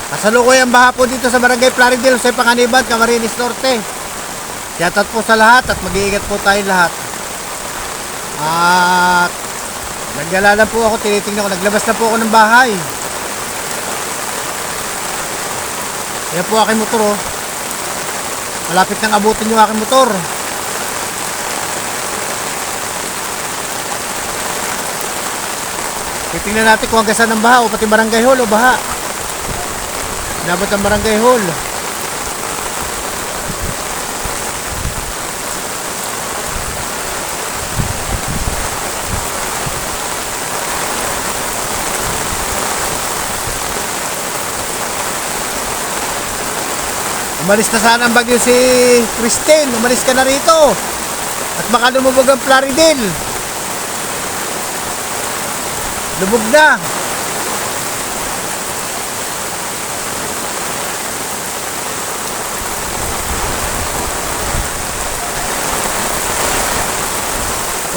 Kasalukuyan baha po dito sa Barangay Plaridel, sa Panganiban, Camarines Norte. Shoutout po sa lahat at mag-iingat po tayo lahat. At naggala po ako, tinitingnan ko, naglabas na po ako ng bahay. Yan po aking motor, oh. Malapit nang abutin yung aking motor. Titingnan natin kung hanggang saan ang baha o pati barangay hall o baha. Inabot ang barangay hall. Umalis na sana ang bagyo si Christine. Umalis ka na rito. At baka lumubog ang Plaridel. Lubog na.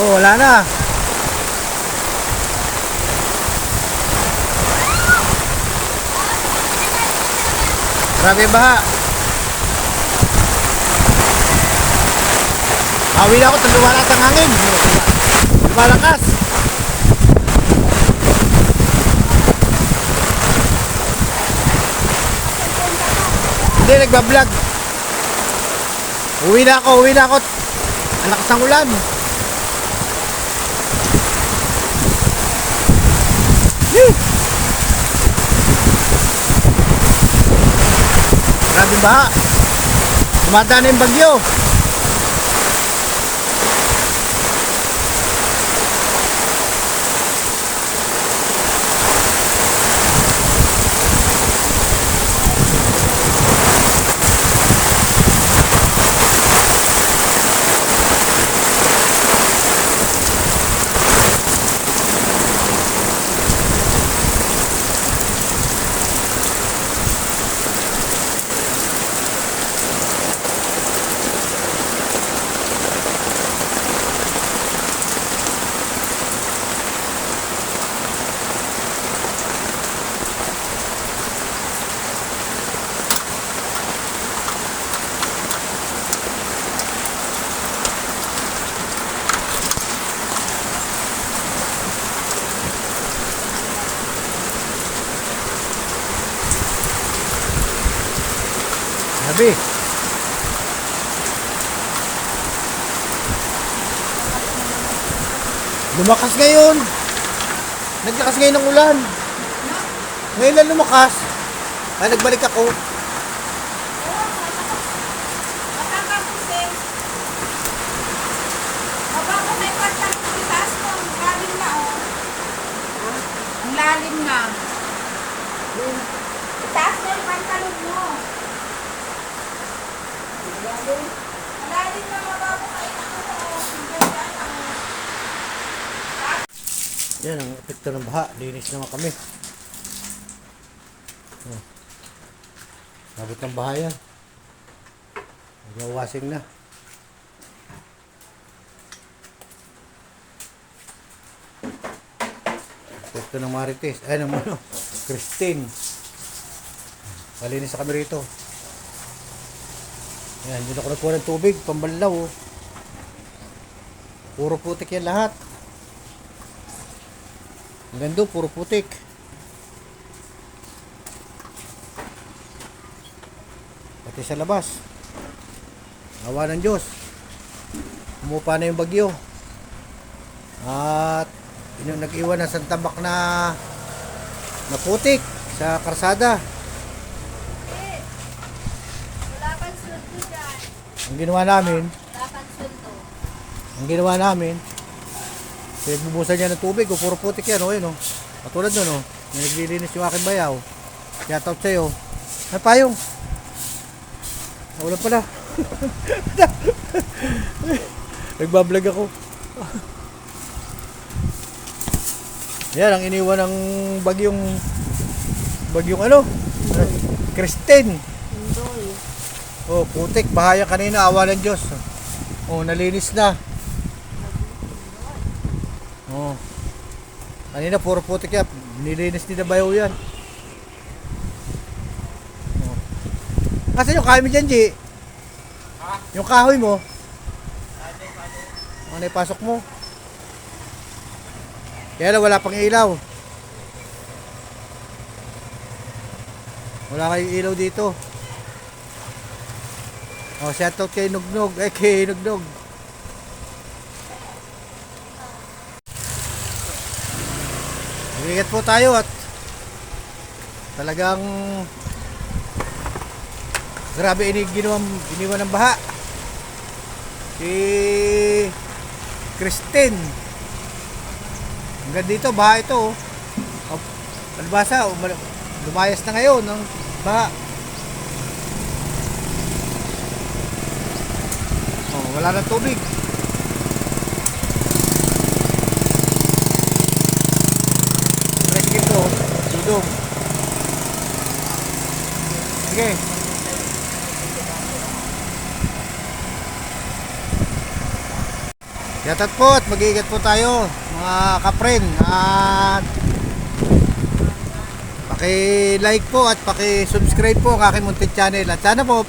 Oh, wala na. Grabe baha. Awi na ako, lumalas ang hangin. Lumalakas. Hindi, nagbablog. Uwi na ako. Ang lakas ng ulan. Grabe baha. Dumadaan na yung bagyo. Sabi. Lumakas ngayon. Naglakas ngayon ng ulan. Ngayon lang lumakas. Ay, nagbalik ako. Ang lalim na. Itaas na yung pantalon mo. Ang lalim na, mababa kayo na ako. Yan ang epekto ng baha. Linis naman kami. Oh. Sabot ng baha yan. Nagwawasing na. Epekto ng Marites. Ay, ng ano, Christine. Malinis na kami rito. Yan, dito ako nagkuha ng tubig. Pambanlaw, oh. Puro putik yan lahat. Ang ganda, puro putik. Pati sa labas. Awa ng Diyos. Umupa na yung bagyo. At nag-iwan ng santabak na putik sa karsada. Wala kang sulto dyan. Ang ginawa namin, Wala kang sulto. pinagbubusan niya ng tubig, puro putik yan, oh, yun, oh. Katulad nun, oh, may naglilinis yung aking bayaw. Shoutout sa'yo. Ay, payong. Wala pala. Nagbablog ako. Yan ang iniwan ng bagyong ano? Christine. Oh, putik, bahaya kanina, awa ng Diyos. Oh, nalinis na. Oh. Kanina puro putik yan. Nilinis nila bayaw yan. Kasi yung kahoy mo dyan, G. Yung kahoy mo. Ano ipasok mo? Kaya lang, wala pang ilaw. Wala kayong ilaw dito. Oh, shoutout kay Nugnog. Kay Nugnog. Mag-ingat po tayo at talagang grabe iniwan ng baha. Si Christine. Hanggang dito, baha ito. Oh. Palibasa, lumayas na ngayon ng baha. Oh, wala na tubig. Rescue ko, dudong. Sige. Yatat po at mag-iingat po tayo mga kapren at paki-like po at paki-subscribe po ang aking munting channel at sana po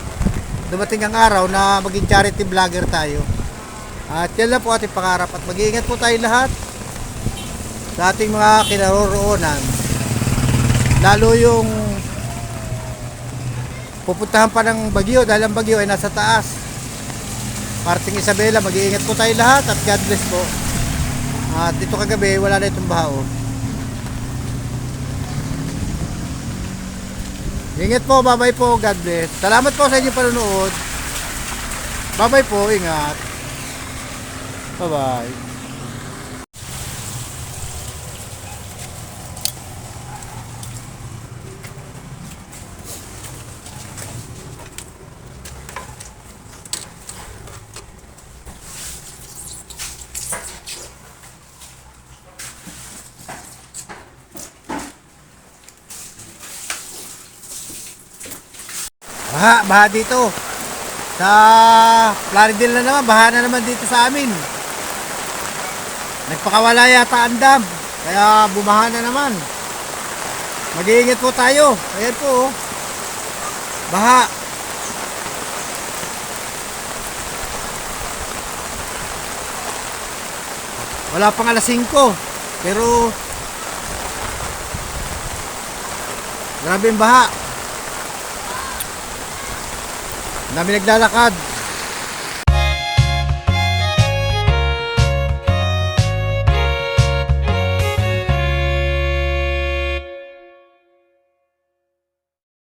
dumating ang araw na maging charity vlogger tayo at yan lang po ating pangarap at mag-iingat po tayo lahat sa ating mga kinaroroonan, lalo yung pupuntahan pa ng bagyo dahil ang bagyo ay nasa taas. Parting Isabela, mag-iingat po tayo lahat at God bless po. At dito kagabi, wala na itong baha. Ingat po, bye-bye po, God bless. Salamat po sa inyong panonood. Bye-bye po, ingat. Bye-bye. Baha dito. Sa Plaridel na naman, baha na naman dito sa amin. Nagpakawala yata ang dam. Kaya bumaha na naman. Mag-iingat po tayo. Ayan po. Baha. Wala pang alas 5. Pero grabe yung baha. Dami naglalakad.